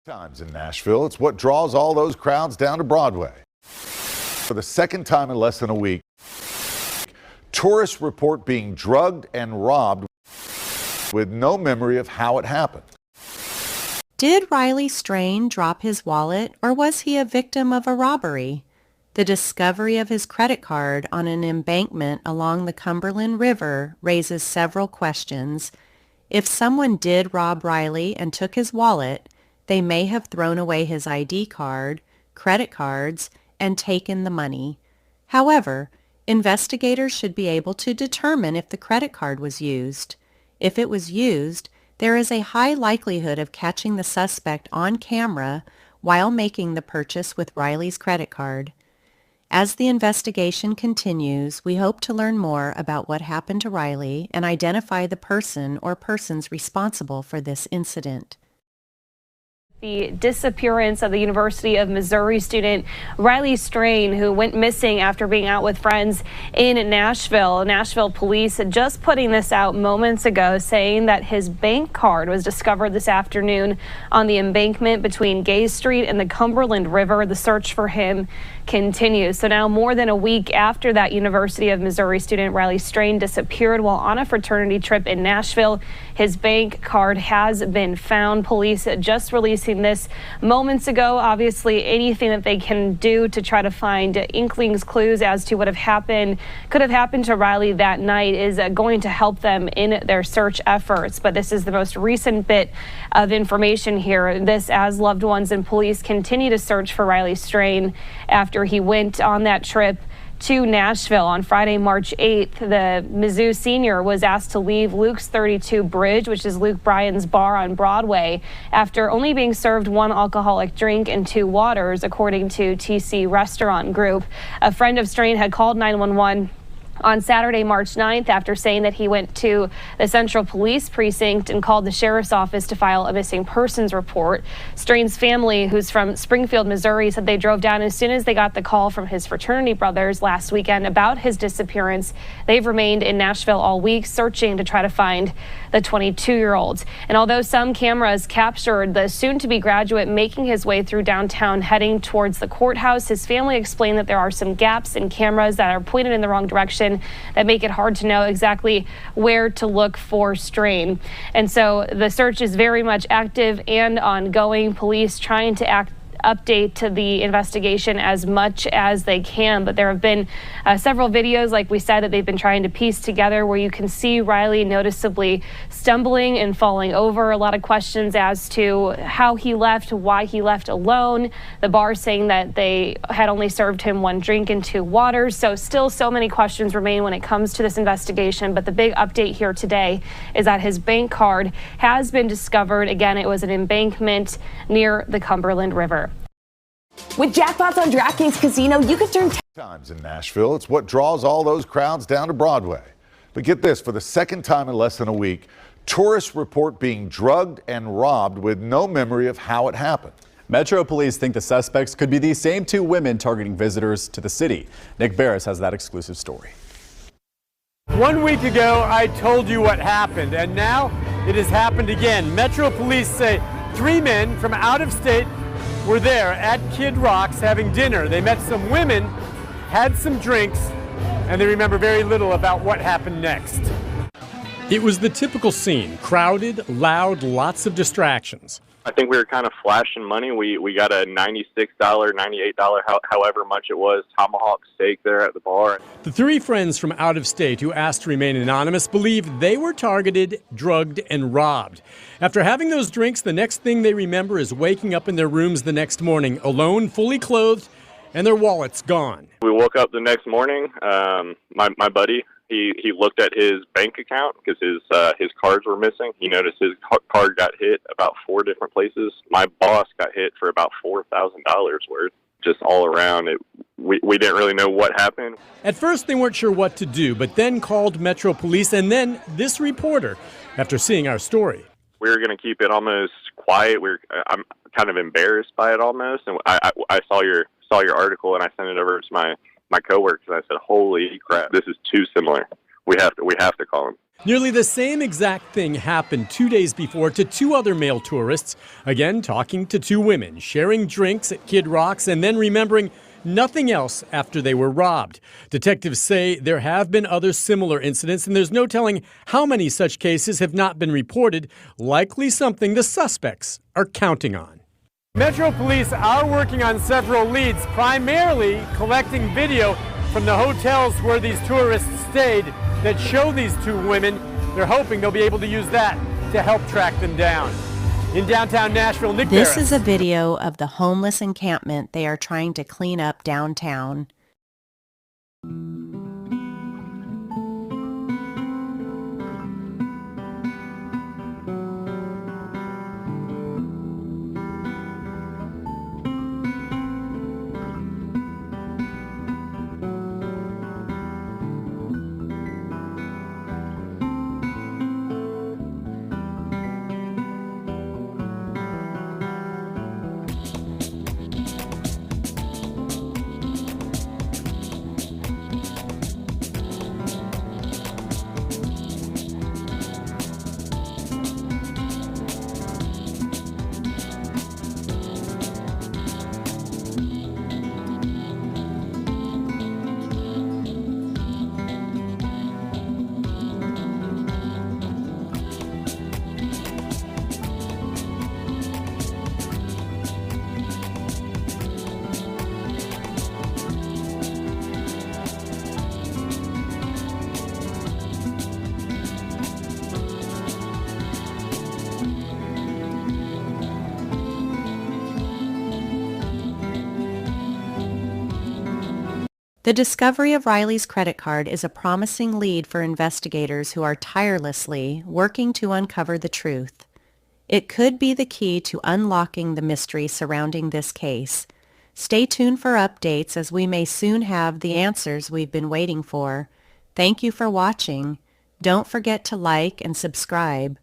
Times in Nashville. It's what draws all those crowds down to Broadway. For the second time in less than a week, tourists report being drugged and robbed with no memory of how it happened. Did Riley Strain drop his wallet, or was he a victim of a robbery? The discovery of his credit card on an embankment along the Cumberland River raises several questions. If someone did rob Riley and took his wallet, they may have thrown away his ID card, credit cards, and taken the money. However, investigators should be able to determine if the credit card was used. If it was used, there is a high likelihood of catching the suspect on camera while making the purchase with Riley's credit card. As the investigation continues, we hope to learn more about what happened to Riley and identify the person or persons responsible for this incident. The disappearance of the University of Missouri student Riley Strain, who went missing after being out with friends in Nashville. Nashville police just putting this out moments ago, saying that his bank card was discovered this afternoon on the embankment between Gay Street and the Cumberland River. The search for him continues. So now, more than a week after that University of Missouri student Riley Strain disappeared while on a fraternity trip in Nashville, his bank card has been found. Police just releasing this moments ago. Obviously, anything that they can do to try to find inklings, clues as to what could have happened to Riley that night is going to help them in their search efforts. But this is the most recent bit of information here. This as loved ones and police continue to search for Riley Strain after he went on that trip to Nashville on Friday, March 8th. The Mizzou senior was asked to leave Luke's 32 Bridge, which is Luke Bryan's bar on Broadway, after only being served one alcoholic drink and 2 waters, according to TC Restaurant Group. A friend of Strain had called 911 on Saturday, March 9th, after saying that he went to the Central Police Precinct and called the sheriff's office to file a missing persons report. Strain's family, who's from Springfield, Missouri, said they drove down as soon as they got the call from his fraternity brothers last weekend about his disappearance. They've remained in Nashville all week, searching to try to find the 22-year-old. And although some cameras captured the soon-to-be graduate making his way through downtown heading towards the courthouse, his family explained that there are some gaps in cameras that are pointed in the wrong direction that make it hard to know exactly where to look for Strain. And so the search is very much active and ongoing. Police trying to update to the investigation as much as they can, but there have been several videos, like we said, that they've been trying to piece together where you can see Riley noticeably stumbling and falling over. A lot of questions as to how he left, why he left alone. The bar saying that they had only served him 1 drink and 2 waters. So still so many questions remain when it comes to this investigation, but the big update here today is that his bank card has been discovered. Again, it was an embankment near the Cumberland River. With jackpots on DraftKings Casino, you could turn Times in Nashville. It's what draws all those crowds down to Broadway. But get this, for the second time in less than a week, tourists report being drugged and robbed with no memory of how it happened. Metro police think the suspects could be these same 2 women targeting visitors to the city. Nick Barris has that exclusive story. 1 week ago, I told you what happened, and now it has happened again. Metro police say 3 men from out of state were there at Kid Rock's having dinner. They met some women, had some drinks, and they remember very little about what happened next. It was the typical scene, crowded, loud, lots of distractions. I think we were kind of flashing money. We got a $96, $98, however much it was, tomahawk steak there at the bar. The 3 friends from out of state who asked to remain anonymous believe they were targeted, drugged, and robbed. After having those drinks, the next thing they remember is waking up in their rooms the next morning, alone, fully clothed, and their wallets gone. We woke up the next morning. My buddy, he looked at his bank account because his cards were missing. He noticed his card got hit about 4 different places. My boss got hit for about $4,000 worth. Just all around, we didn't really know what happened. At first, they weren't sure what to do, but then called Metro Police and then this reporter after seeing our story. We were going to keep it almost quiet. I'm kind of embarrassed by it almost, and I saw your article and I sent it over to my coworkers and I said, "Holy crap, this is too similar." We have to call him. Nearly the same exact thing happened 2 days before to two other male tourists, again talking to two women, sharing drinks at Kid Rock's, and then remembering nothing else after they were robbed. Detectives say there have been other similar incidents, and there's no telling how many such cases have not been reported, likely something the suspects are counting on. Metro Police are working on several leads, primarily collecting video from the hotels where these tourists stayed that show these two women. They're hoping they'll be able to use that to help track them down. In downtown Nashville, Nick This Barris. is a video of the homeless encampment they are trying to clean up downtown. The discovery of Riley's credit card is a promising lead for investigators who are tirelessly working to uncover the truth. It could be the key to unlocking the mystery surrounding this case. Stay tuned for updates as we may soon have the answers we've been waiting for. Thank you for watching. Don't forget to like and subscribe.